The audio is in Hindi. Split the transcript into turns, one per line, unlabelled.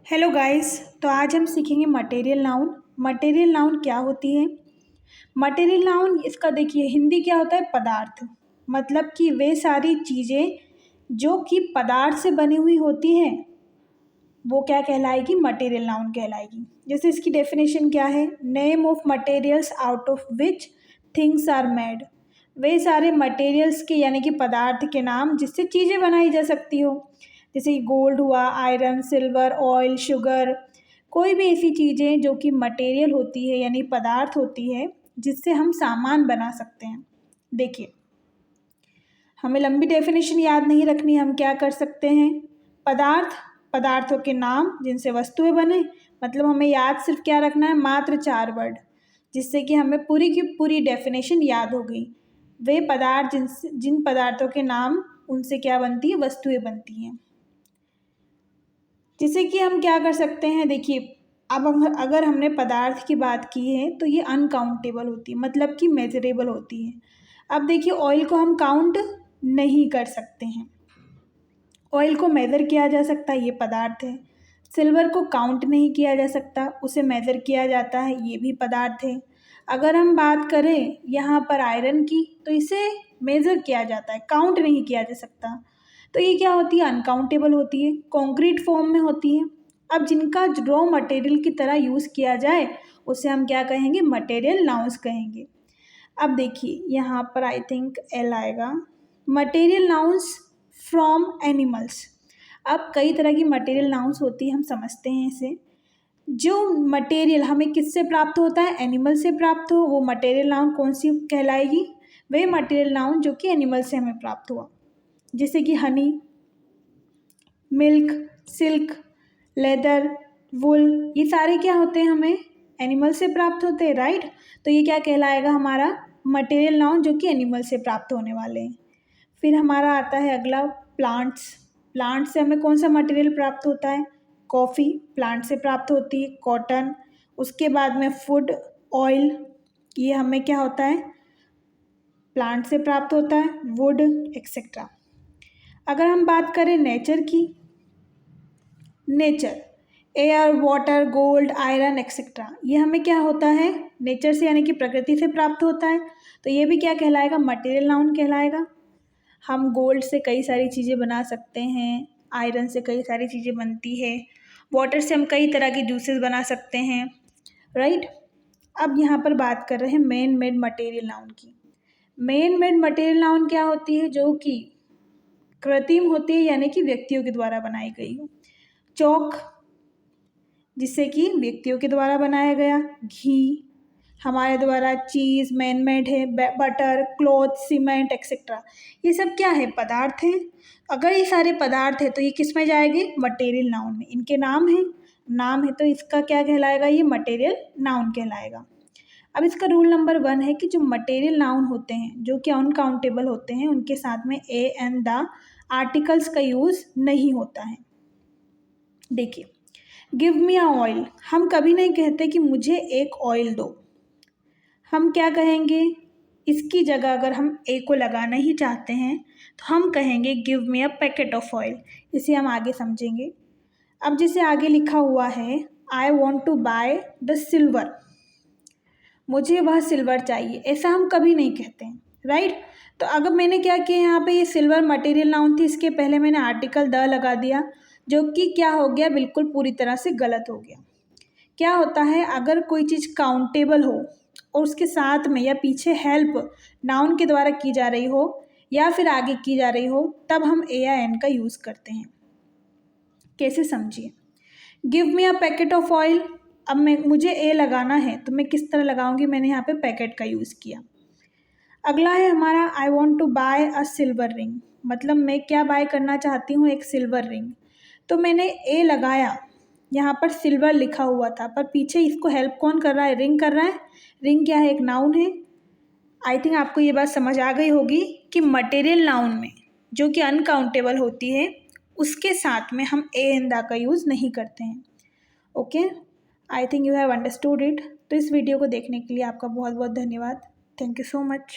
Hello guys. तो आज हम सीखेंगे मटेरियल नाउन। मटेरियल नाउन क्या होती है? मटेरियल नाउन इसका देखिए हिंदी क्या होता है, पदार्थ। मतलब कि वे सारी चीज़ें जो कि पदार्थ से बनी हुई होती हैं वो क्या कहलाएगी, मटेरियल नाउन कहलाएगी। जैसे इसकी डेफिनेशन क्या है, name of materials out of which things are made. वे सारे मटेरियल्स के यानी कि पदार्थ के नाम जिससे चीज़ें बनाई जा सकती हो, जैसे गोल्ड हुआ, आयरन, सिल्वर, ऑयल, शुगर। कोई भी ऐसी चीज़ें जो कि मटेरियल होती है यानी पदार्थ होती है जिससे हम सामान बना सकते हैं। देखिए, हमें लंबी डेफिनेशन याद नहीं रखनी, हम क्या कर सकते हैं, पदार्थ, पदार्थों के नाम जिनसे वस्तुएं बने। मतलब हमें याद सिर्फ क्या रखना है, मात्र 4 वर्ड, जिससे कि हमें पूरी की पूरी डेफिनेशन याद हो गई। वे पदार्थ जिन पदार्थों के नाम उनसे क्या बनती है, वस्तुएं बनती हैं। जैसे कि हम क्या कर सकते हैं, देखिए अब अगर हमने पदार्थ की बात की है तो ये अनकाउंटेबल होती है, मतलब कि मेजरेबल होती है। अब देखिए ऑयल को हम काउंट नहीं कर सकते हैं, ऑयल को मेज़र किया जा सकता है, ये पदार्थ है। सिल्वर को काउंट नहीं किया जा सकता, उसे मेज़र किया जाता है, ये भी पदार्थ है। अगर हम बात करें यहाँ पर आयरन की तो इसे मेज़र किया जाता है, काउंट नहीं किया जा सकता। तो ये क्या होती है, अनकाउंटेबल होती है, कॉन्क्रीट फॉर्म में होती है। अब जिनका रॉ मटेरियल की तरह यूज़ किया जाए उसे हम क्या कहेंगे, मटेरियल नाउन्स कहेंगे। अब देखिए यहाँ पर आई थिंक एल आएगा, मटेरियल नाउन्स फ्रॉम एनिमल्स। अब कई तरह की मटेरियल नाउन्स होती है, हम समझते हैं इसे। जो मटेरियल हमें किससे प्राप्त होता है, एनिमल से प्राप्त हो, वो मटेरियल नाउन कौन सी कहलाएगी, वे मटेरियल नाउन जो कि एनिमल से हमें प्राप्त हुआ। जैसे कि हनी, मिल्क, सिल्क, लेदर, वुल, ये सारे क्या होते हैं, हमें एनिमल से प्राप्त होते हैं, राइट। तो ये क्या कहलाएगा, हमारा मटेरियल नाउन जो कि एनिमल से प्राप्त होने वाले हैं। फिर हमारा आता है अगला, प्लांट्स। प्लांट से हमें कौन सा मटेरियल प्राप्त होता है, कॉफ़ी प्लांट से प्राप्त होती है, कॉटन। उसके बाद में फूड, ऑयल, ये हमें क्या होता है, प्लांट से प्राप्त होता है, वुड एक्सेट्रा। अगर हम बात करें नेचर की, nature, air, water, gold, iron etcetera, ये हमें क्या होता है, नेचर से यानी कि प्रकृति से प्राप्त होता है। तो ये भी क्या कहलाएगा, मटेरियल नाउन कहलाएगा। हम गोल्ड से कई सारी चीज़ें बना सकते हैं, आयरन से कई सारी चीज़ें बनती है, वाटर से हम कई तरह के जूसेस बना सकते हैं, राइट। अब यहाँ पर बात कर रहे हैं मैन मेड मटेरियल नाउन की। मैन मेड मटेरियल नाउन क्या होती है, जो कि कृत्रिम होती है यानी कि व्यक्तियों के द्वारा बनाई गई हो। चौक, जिससे कि व्यक्तियों के द्वारा बनाया गया। घी, हमारे द्वारा चीज़ मैन मेड है। बटर, क्लॉथ, सीमेंट एक्सेट्रा, ये सब क्या है, पदार्थ हैं। अगर ये सारे पदार्थ हैं तो ये किस में जाएंगे, मटेरियल नाउन में। इनके नाम हैं, नाम है तो इसका क्या कहलाएगा, ये मटेरियल नाउन कहलाएगा। अब इसका रूल नंबर 1 है कि जो मटेरियल नाउन होते हैं जो कि अनकाउंटेबल होते हैं, उनके साथ में ए एंड द आर्टिकल्स का यूज़ नहीं होता है। देखिए, गिव मी अ ऑयल, हम कभी नहीं कहते कि मुझे एक ऑयल दो। हम क्या कहेंगे, इसकी जगह अगर हम ए को लगाना ही चाहते हैं तो हम कहेंगे give me a packet of oil. इसे हम आगे समझेंगे। अब जैसे आगे लिखा हुआ है, I want to buy the silver, मुझे वह सिल्वर चाहिए, ऐसा हम कभी नहीं कहते हैं, राइट। तो अगर मैंने क्या किया, यहाँ पे ये सिल्वर मटेरियल नाउन थी, इसके पहले मैंने आर्टिकल द लगा दिया, जो कि क्या हो गया, बिल्कुल पूरी तरह से गलत हो गया। क्या होता है, अगर कोई चीज़ काउंटेबल हो और उसके साथ में या पीछे हेल्प नाउन के द्वारा की जा रही हो या फिर आगे की जा रही हो, तब हम ए या एन का यूज़ करते हैं। कैसे, समझिए। Give me a packet of oil, अब मुझे ए लगाना है तो मैं किस तरह लगाऊंगी, मैंने यहाँ पे पैकेट का यूज़ किया। अगला है हमारा, I want to buy a silver ring, मतलब मैं क्या बाय करना चाहती हूँ, एक सिल्वर रिंग। तो मैंने ए लगाया, यहाँ पर सिल्वर लिखा हुआ था, पर पीछे इसको हेल्प कौन कर रहा है, रिंग कर रहा है। रिंग क्या है, एक नाउन है। आई थिंक आपको ये बात समझ आ गई होगी कि मटेरियल नाउन में जो कि अनकाउंटेबल होती है उसके साथ में हम ए एंड द का यूज़ नहीं करते हैं। Okay, I think you have understood it. तो इस वीडियो को देखने के लिए आपका बहुत बहुत धन्यवाद। Thank you so much.